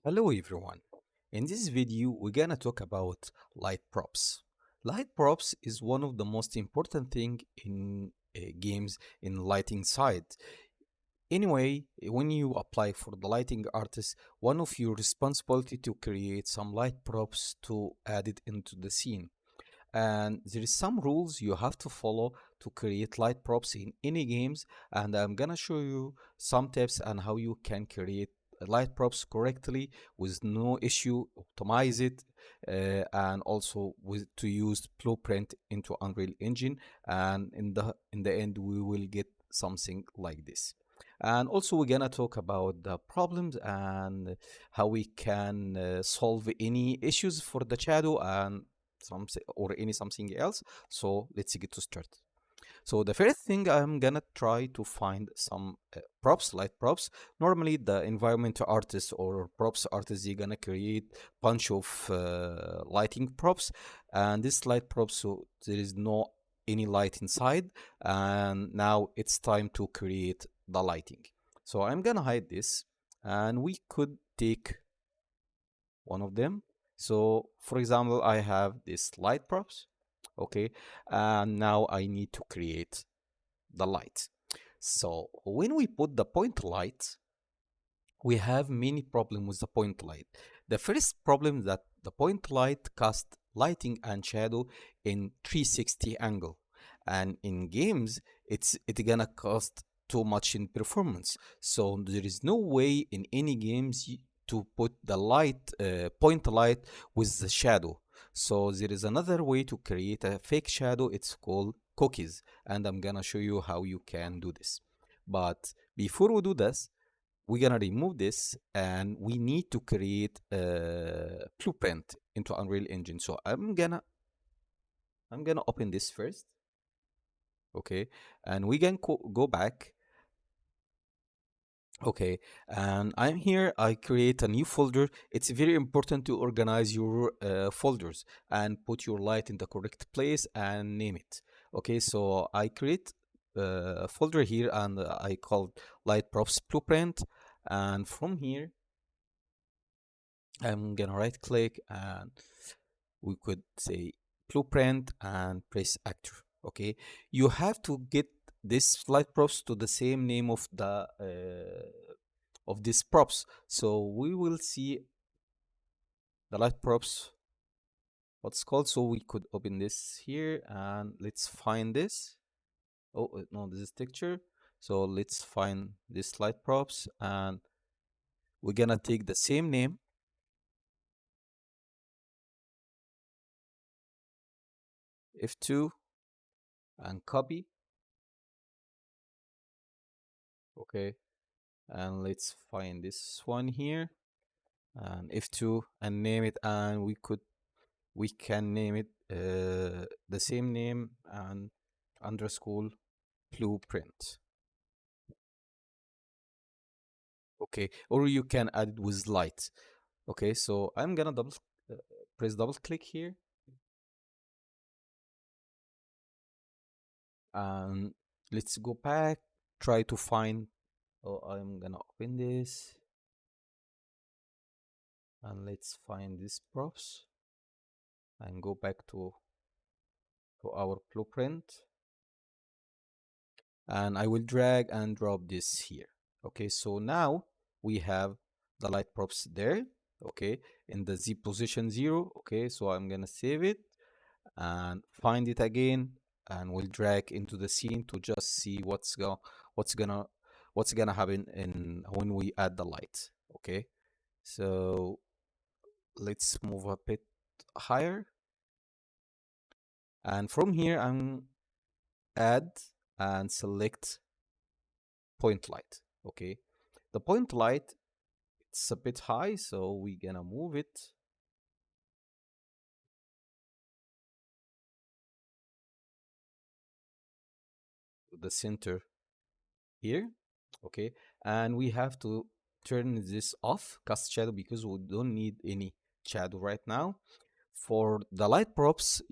Hello everyone. In this video, we're gonna talk about light props. Light props is one of the most important thing in games in lighting side. Anyway, when you apply for the lighting artist, one of your responsibility to create some light props to add it into the scene. And there is some rules you have to follow to create light props in any games, and I'm gonna show you some tips on how you can create light props correctly with no issue, optimize it, and also with to use blueprint into Unreal Engine, and in the end we will get something like this. And also we're gonna talk about the problems and how we can solve any issues for the shadow and something else. So let's get to start. So the first thing, I'm gonna try to find some props, light props. Normally the environment artist or props artist, they're gonna create bunch of lighting props, and this light props, so there is no any light inside, and now it's time to create the lighting. So I'm gonna hide this, and we could take one of them. So for example, I have this light props, okay, and now I need to create the light. So when we put the point light, we have many problems with the point light. The first problem that the point light cast lighting and shadow in 360 angle, and in games it's gonna cost too much in performance. So there is no way in any games to put the light point light with the shadow. So there is another way to create a fake shadow. It's called cookies, and I'm gonna show you how you can do this. But before we do this, we're gonna remove this, and we need to create a blueprint into Unreal Engine. So I'm gonna open this first, okay, and we can go back. Okay, and I'm here. I create a new folder. It's very important to organize your folders and put your light in the correct place and name it. Okay, so I create a folder here, and I call light props blueprint. And from here, I'm gonna right click, and we could say blueprint and press actor. Okay, you have to get this light props to the same name of the of these props. So we will see the light props, what's called. So we could open this here, and let's find this. Oh no, this is texture. So let's find this light props, and we're gonna take the same name, F2, and copy. Okay, and let's find this one here, and F2, and name it, and we can name it the same name, and underscore blueprint. Okay, or you can add it with light. Okay, so I'm gonna uh, press double click here, and let's go back, try to find. Oh, I'm gonna open this, and let's find these props and go back to our blueprint, and I will drag and drop this here. Okay, so now we have the light props there, okay, in the Z position 0. Okay, so I'm gonna save it and find it again, and we'll drag into the scene to just see what's gonna what's gonna happen in when we add the light. Okay, so let's move a bit higher, and from here I'm add and select point light. Okay, the point light, it's a bit high, so we're gonna move it to the center here. Okay, and we have to turn this off, cast shadow, because we don't need any shadow right now. For the light props,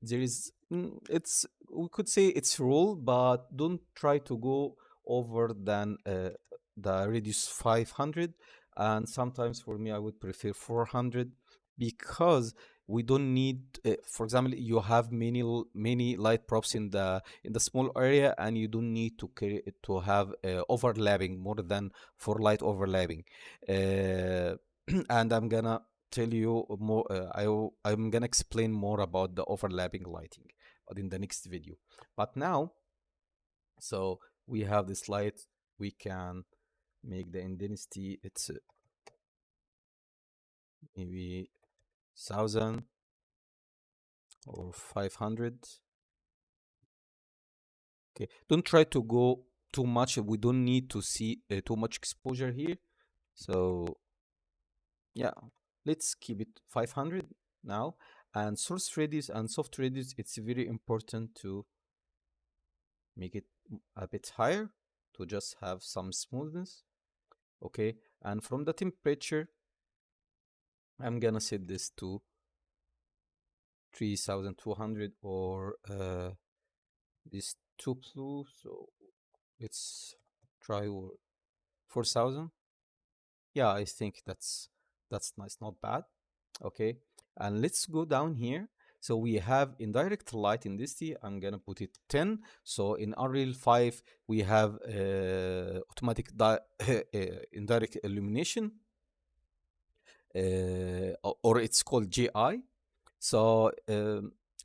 there is it's, we could say it's rule, but don't try to go over than the radius 500. And sometimes for me I would prefer 400 because we don't need for example, you have many light props in the small area, and you don't need to have overlapping more than 4 light overlapping. uh, and I'm gonna tell you more. I'm gonna explain more about the overlapping lighting, but in the next video. But now, so we have this light. We can make the intensity. It's maybe 1000 or 500. Okay, don't try to go too much. We don't need to see too much exposure here. So yeah, let's keep it 500 now. And source radius and soft radius, it's very important to make it a bit higher to just have some smoothness. Okay, and from the temperature, I'm gonna set this to 3200 or this two blue. So let's try 4000. Yeah, I think that's nice, not bad. Okay, and let's go down here. So we have indirect light intensity. I'm gonna put it 10. So in Unreal 5 we have automatic indirect illumination, or it's called GI. So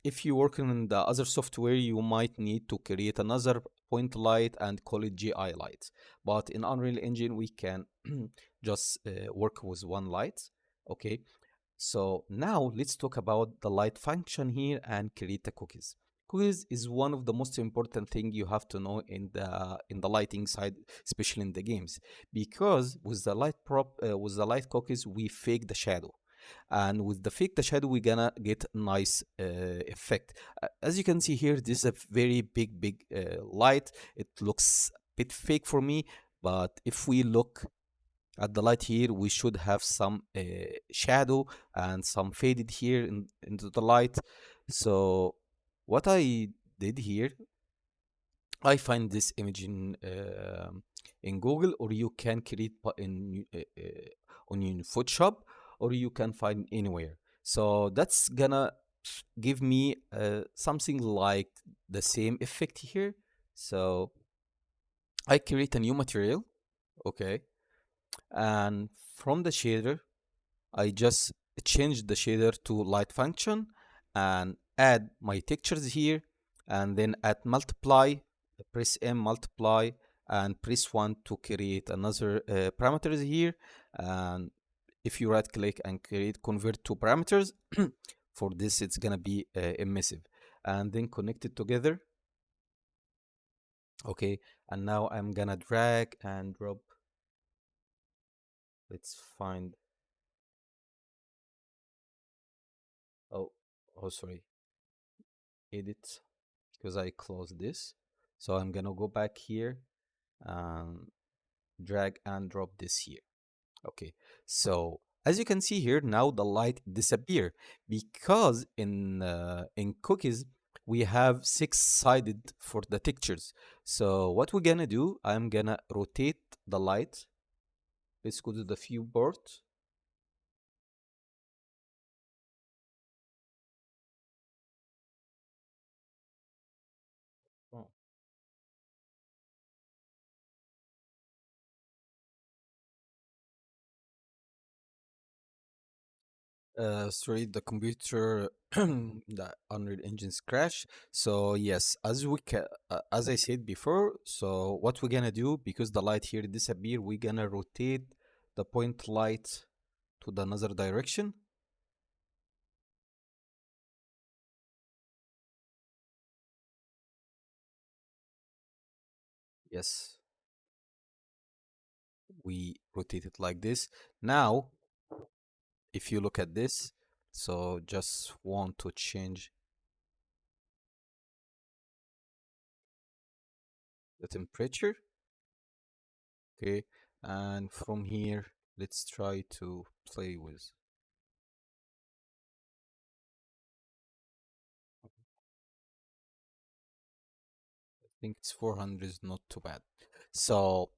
if you work in the other software, you might need to create another point light and call it GI light. But in Unreal Engine, we can just work with one light. Okay. So now let's talk about the light function here and create the cookies. Cookies is one of the most important thing you have to know in the lighting side, especially in the games, because with the with the light cookies we fake the shadow, and with the fake the shadow we're gonna get nice effect. As you can see here, this is a very big light. It looks a bit fake for me, but if we look at the light here, we should have some shadow and some faded here into the light. So what I did here, I find this image in Google, or you can create on your Photoshop, or you can find anywhere. So that's gonna give me something like the same effect here. So I create a new material, okay, and from the shader I just change the shader to light function and add my textures here, and then add multiply, press M multiply, and press 1 to create another parameters here. And if you right click and create convert to parameters, for this it's gonna be emissive, and then connect it together. Okay, and now I'm gonna drag and drop. Let's find, oh, oh sorry, edit, because I closed this. So I'm gonna go back here and drag and drop this here. Okay, so as you can see here, now the light disappear because in cookies we have six-sided for the textures. So what we're gonna do, I'm gonna rotate the light. Let's go to the viewport. Oh. Sorry, the computer, the Unreal Engine's crash. So yes, as I said before, so what we're gonna do, because the light here disappear, we're gonna rotate the point light to the another direction. Yes, we rotate it like this. Now, if you look at this, so just want to change the temperature. Okay, and from here, let's try to play with. I think it's 400 is not too bad. So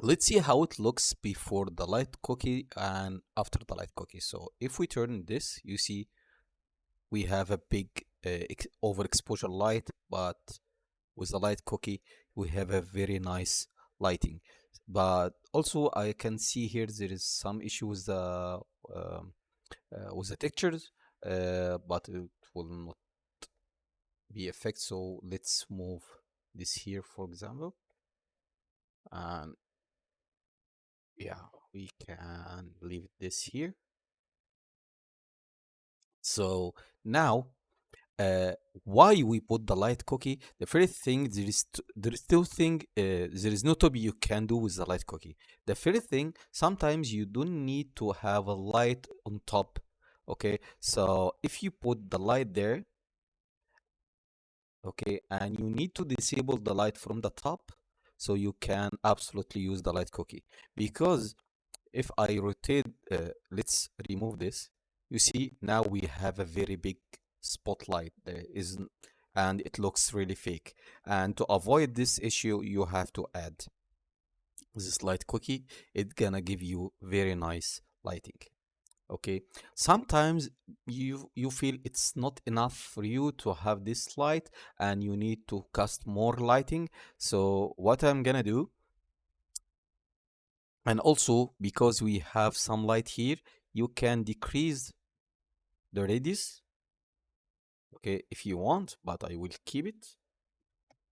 Let's see how it looks before the light cookie and after the light cookie. So if we turn this, you see we have a big overexposure light, but with the light cookie, we have a very nice lighting. But also I can see here there is some issue with the textures, but it will not be effect. So let's move this here, for example, and yeah, we can leave this here. So now, uh, why we put the light cookie? The first thing, there is two thing, there is no topic you can do with the light cookie. The first thing, sometimes you don't need to have a light on top. Okay, so if you put the light there, okay, and you need to disable the light from the top, so you can absolutely use the light cookie. Because if I rotate, let's remove this, you see now we have a very big spotlight there isn't, and it looks really fake. And to avoid this issue, you have to add this light cookie. It's gonna give you very nice lighting. Okay, sometimes you feel it's not enough for you to have this light and you need to cast more lighting. So what I'm gonna do, and also because we have some light here, you can decrease the radius, okay, if you want, but I will keep it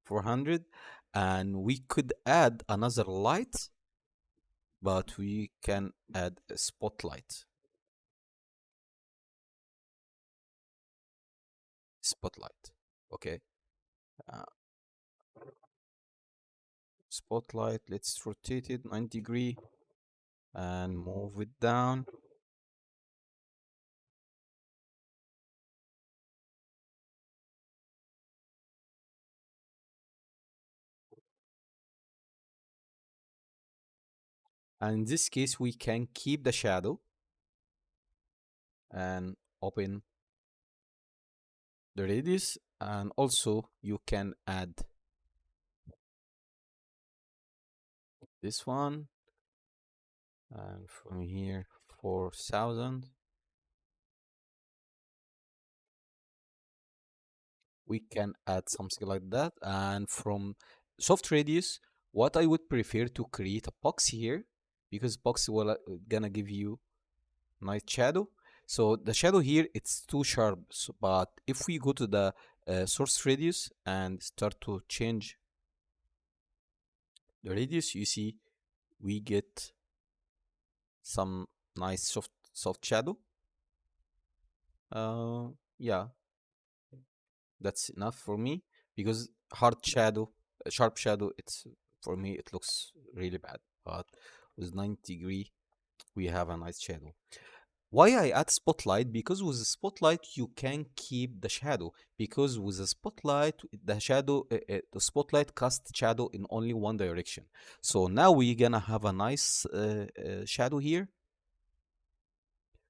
400. And we could add another light, but we can add a spotlight. Spotlight, okay. uh, Spotlight, let's rotate it 90 degree and move it down. And in this case, we can keep the shadow and open the radius, and also you can add this one, and from here 4000 we can add something like that. And from soft radius, what I would prefer to create a box here, because box will gonna give you nice shadow. So the shadow here, it's too sharp. So, but if we go to the source radius and start to change the radius, you see we get some nice soft shadow. Yeah, that's enough for me, because hard shadow, sharp shadow, it's, for me it looks really bad. But with 90 degree, we have a nice shadow. Why I add spotlight? Because with the spotlight you can keep the shadow. Because with the spotlight, the spotlight casts shadow in only one direction. So now we're gonna have a nice shadow here.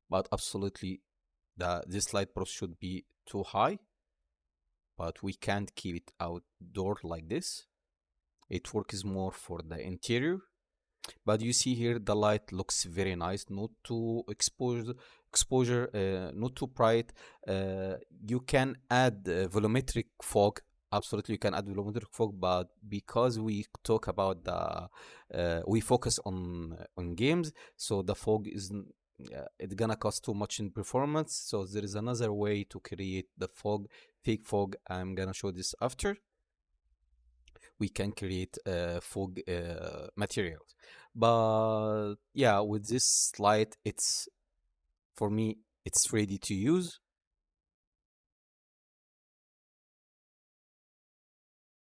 But absolutely, this light prop should be too high. But we can't keep it outdoor like this. It works more for the interior. But you see here the light looks very nice, not too exposure, not too bright. You can add volumetric fog. Absolutely, you can add volumetric fog, but because we talk about we focus on games, so the fog is it's gonna cost too much in performance. So there is another way to create the fog, fake fog. I'm gonna show this after. We can create fog materials. But yeah, with this light, it's, for me, it's ready to use.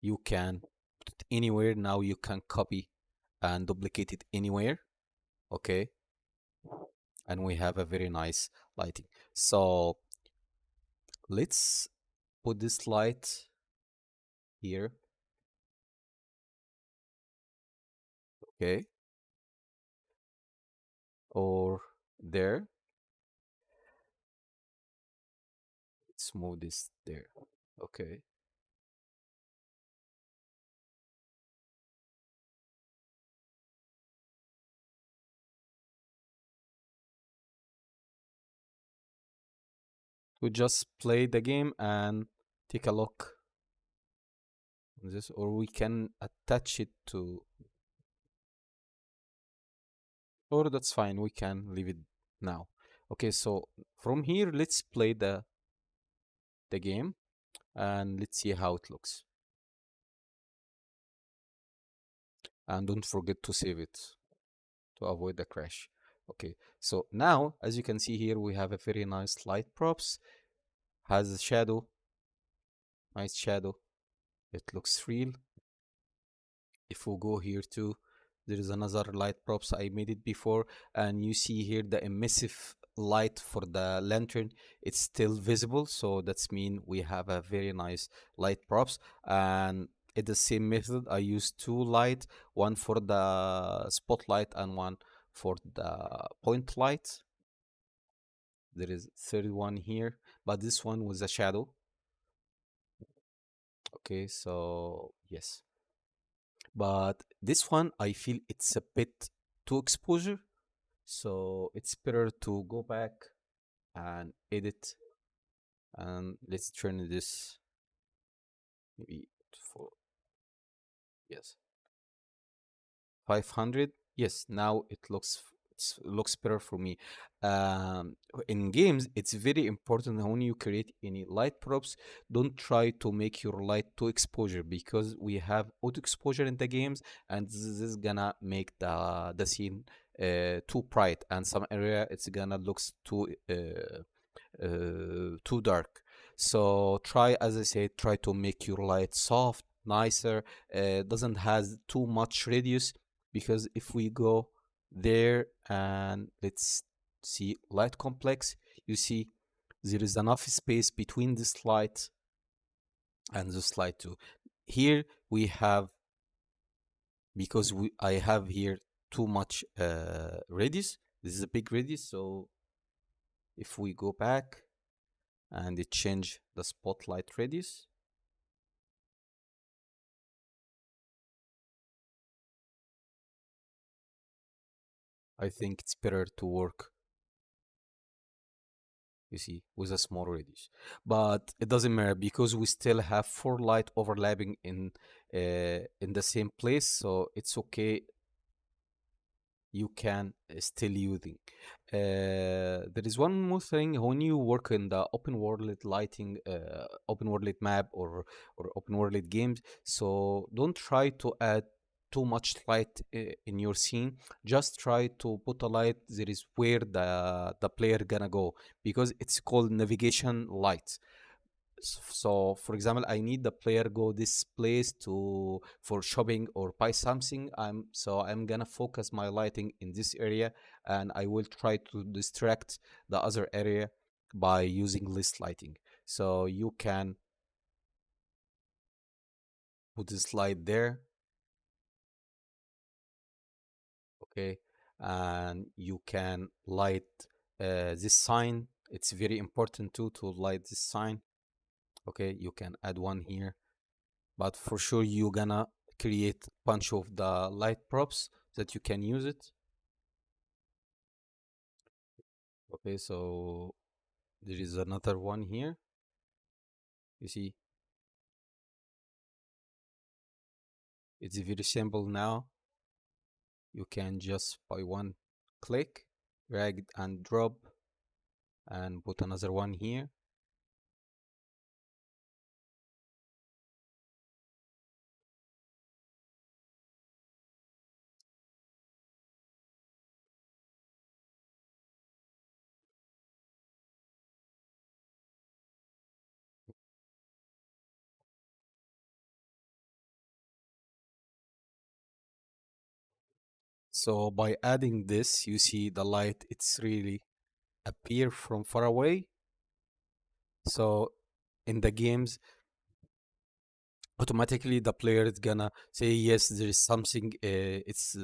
You can put it anywhere. Now you can copy and duplicate it anywhere. Okay, and we have a very nice lighting. So let's put this light here. Okay, or there. Let's move this there. Okay. We just play the game and take a look on this, or we can attach it to, or that's fine. We can leave it now. Okay, so from here, let's play the game and let's see how it looks. And don't forget to save it to avoid the crash. Okay, so now as you can see here, we have a very nice light props, has a shadow, nice shadow. It looks real. If we go here too, there is another light props. I made it before, and you see here the emissive light for the lantern. It's still visible, so that's mean we have a very nice light props. And in the same method, I use two light, one for the spotlight and one for the point light. There is third one here, but this one was a shadow. Okay, so yes, but this one I feel it's a bit too exposure, so it's better to go back and edit, and let's turn this maybe for, yes, 500. Yes, now it looks better for me. In games, it's very important when you create any light props, don't try to make your light too exposure, because we have auto exposure in the games, and this is gonna make the scene too bright, and some area it's gonna looks too dark. So try, as I said, try to make your light soft, nicer, doesn't has too much radius, because if we go there and let's see light complex, you see there is enough space between this light and this light too. Here we have, because I have here too much radius. This is a big radius, so if we go back and it change the spotlight radius, I think it's better to work, you see, with a small radius. But it doesn't matter, because we still have four light overlapping in the same place, so it's okay. You can still using. There is one more thing when you work in the open world lighting, open world map, or open world games. So don't try to add too much light in your scene. Just try to put a light that is where the player gonna go, because it's called navigation light. So for example, I need the player go this place to for shopping or buy something. I'm gonna focus my lighting in this area, and I will try to distract the other area by using less lighting. So you can put this light there, okay, and you can light this sign. It's very important too to light this sign. Okay, you can add one here, but for sure you're gonna create bunch of the light props that you can use it. Okay, so there is another one here, you see, it's very simple now. You can just by one click drag and drop and put another one here. So by adding this, you see the light, it's really appear from far away. So in the games, automatically the player is gonna say yes, there is something, it's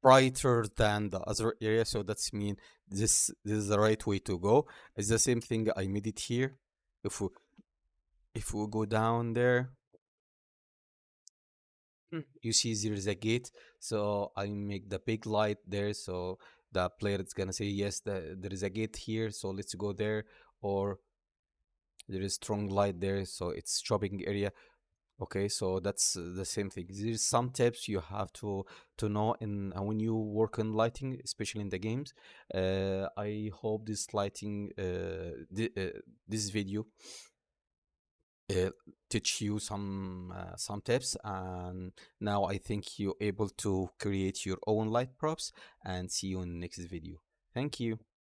brighter than the other area, so that's mean this is the right way to go. It's the same thing I made it here. If we go down there, you see there is a gate, so I make the big light there, so the player is gonna say yes, there is a gate here, so let's go there. Or there is strong light there, so it's shopping area. Okay, so that's the same thing. There's some tips you have to know in when you work on lighting, especially in the games. I hope this lighting, this video, uh, teach you some tips, and now I think you're able to create your own light props. And see you in the next video. Thank you.